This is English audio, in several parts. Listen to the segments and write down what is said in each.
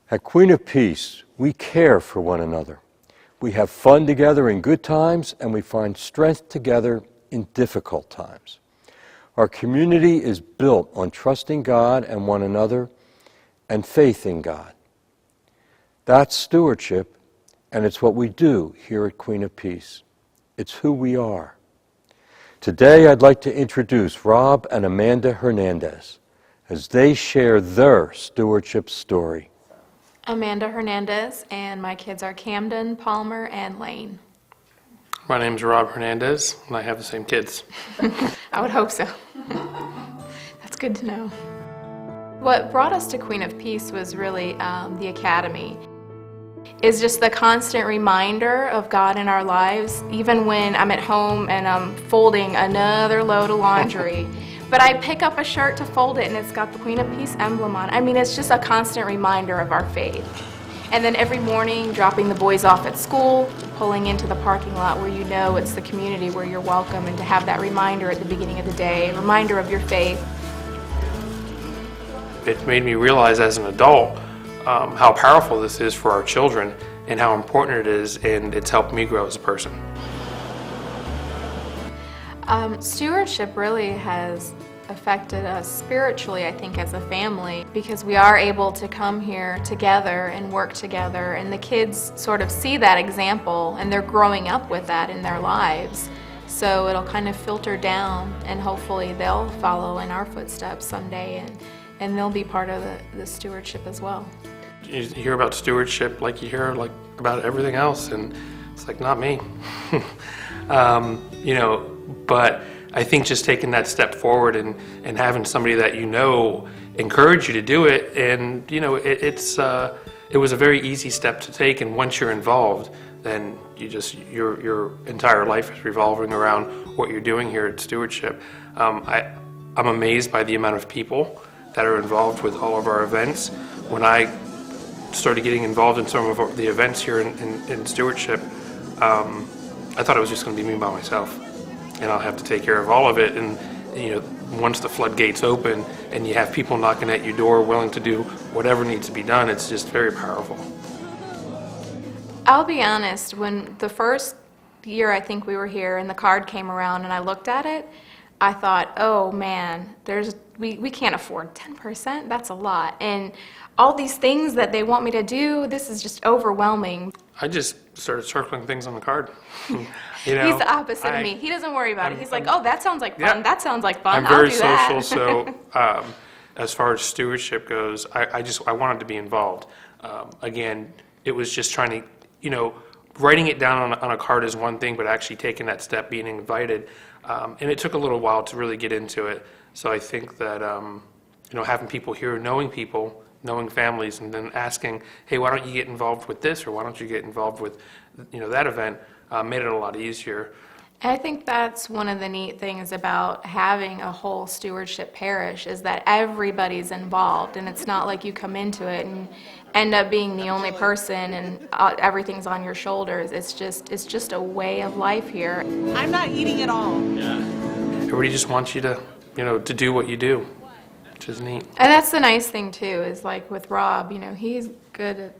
At Queen of Peace, we care for one another. We have fun together in good times, and we find strength together in difficult times. Our community is built on trusting God and one another and faith in God. That's stewardship, and it's what we do here at Queen of Peace. It's who we are. Today, I'd like to introduce Rob and Amanda Hernandez as they share their stewardship story. Amanda Hernandez, and my kids are Camden, Palmer, and Lane. My name's Rob Hernandez, and I have the same kids. I would hope so. That's good to know. What brought us to Queen of Peace was really the Academy. It's just the constant reminder of God in our lives, even when I'm at home and I'm folding another load of laundry. But I pick up a shirt to fold it and it's got the Queen of Peace emblem on it. I mean, it's just a constant reminder of our faith. And then every morning, dropping the boys off at school, pulling into the parking lot where you know it's the community where you're welcome, and to have that reminder at the beginning of the day, a reminder of your faith. It made me realize as an adult how powerful this is for our children and how important it is, and it's helped me grow as a person. Stewardship really has affected us spiritually, I think, as a family, because we are able to come here together and work together, and the kids sort of see that example and they're growing up with that in their lives. So it'll kind of filter down, and hopefully they'll follow in our footsteps someday, and they'll be part of the stewardship as well. You hear about stewardship like you hear like about everything else, and it's like, not me. But I think just taking that step forward and having somebody that you know encourage you to do it, and it was a very easy step to take, and once you're involved, then your entire life is revolving around what you're doing here at Stewardship. I'm amazed by the amount of people that are involved with all of our events. When I started getting involved in some of the events here in Stewardship, I thought it was just going to be me by myself, and I'll have to take care of all of it. And once the floodgates open and you have people knocking at your door willing to do whatever needs to be done, it's just very powerful. I'll be honest, when the first year I think we were here and the card came around and I looked at it, I thought, oh man, we can't afford 10%, that's a lot. And all these things that they want me to do, this is just overwhelming. I just started circling things on the card. He's the opposite of me. He doesn't worry about it. He's like, oh, that sounds like fun. Yeah, that sounds like fun. I'm very I'll do social, that. so as far as stewardship goes, I wanted to be involved. Again, it was just trying to, writing it down on a card is one thing, but actually taking that step, being invited, and it took a little while to really get into it. So I think that having people here, knowing families, and then asking, hey, why don't you get involved with this, or why don't you get involved with that event, made it a lot easier. I think that's one of the neat things about having a whole stewardship parish, is that everybody's involved, and it's not like you come into it and end up being the only person and everything's on your shoulders. It's just a way of life here. I'm not eating at all. Yeah. Everybody just wants you to to do what you do, which is neat. And that's the nice thing too, is like with Rob, he's good at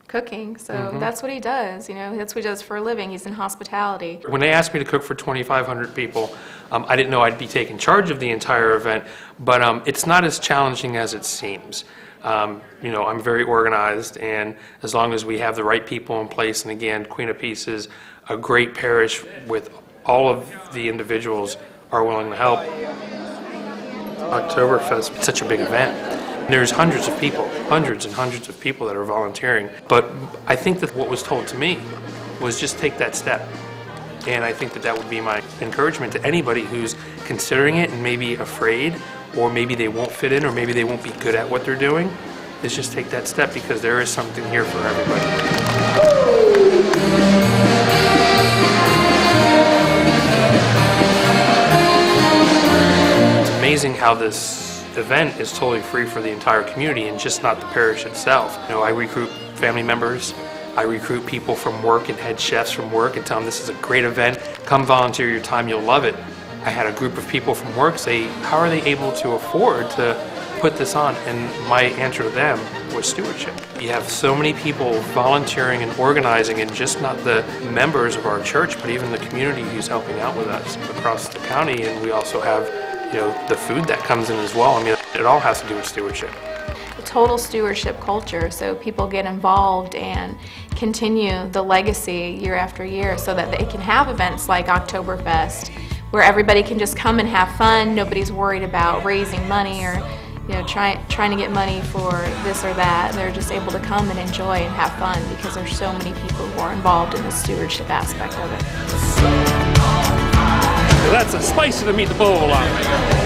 cooking, so that's what he does. That's what he does for a living. He's in hospitality. When they asked me to cook for 2,500 people, I didn't know I'd be taking charge of the entire event, but it's not as challenging as it seems. I'm very organized, and as long as we have the right people in place, and again, Queen of Peace is a great parish with all of the individuals are willing to help. Oktoberfest, it's such a big event. There's hundreds and hundreds of people that are volunteering. But I think that what was told to me was just take that step. And I think that would be my encouragement to anybody who's considering it and maybe afraid, or maybe they won't fit in, or maybe they won't be good at what they're doing, is just take that step, because there is something here for everybody. Amazing how this event is totally free for the entire community and just not the parish itself. I recruit family members, I recruit people from work and head chefs from work and tell them this is a great event, come volunteer your time, you'll love it. I had a group of people from work say, how are they able to afford to put this on? And my answer to them was stewardship. You have so many people volunteering and organizing, and just not the members of our church, but even the community who's helping out with us across the county. And we also have, the food that comes in as well. I mean, it all has to do with stewardship. Total stewardship culture, so people get involved and continue the legacy year after year so that they can have events like Oktoberfest where everybody can just come and have fun. Nobody's worried about raising money or trying to get money for this or that. They're just able to come and enjoy and have fun because there's so many people who are involved in the stewardship aspect of it. So that's a spice of the meatball.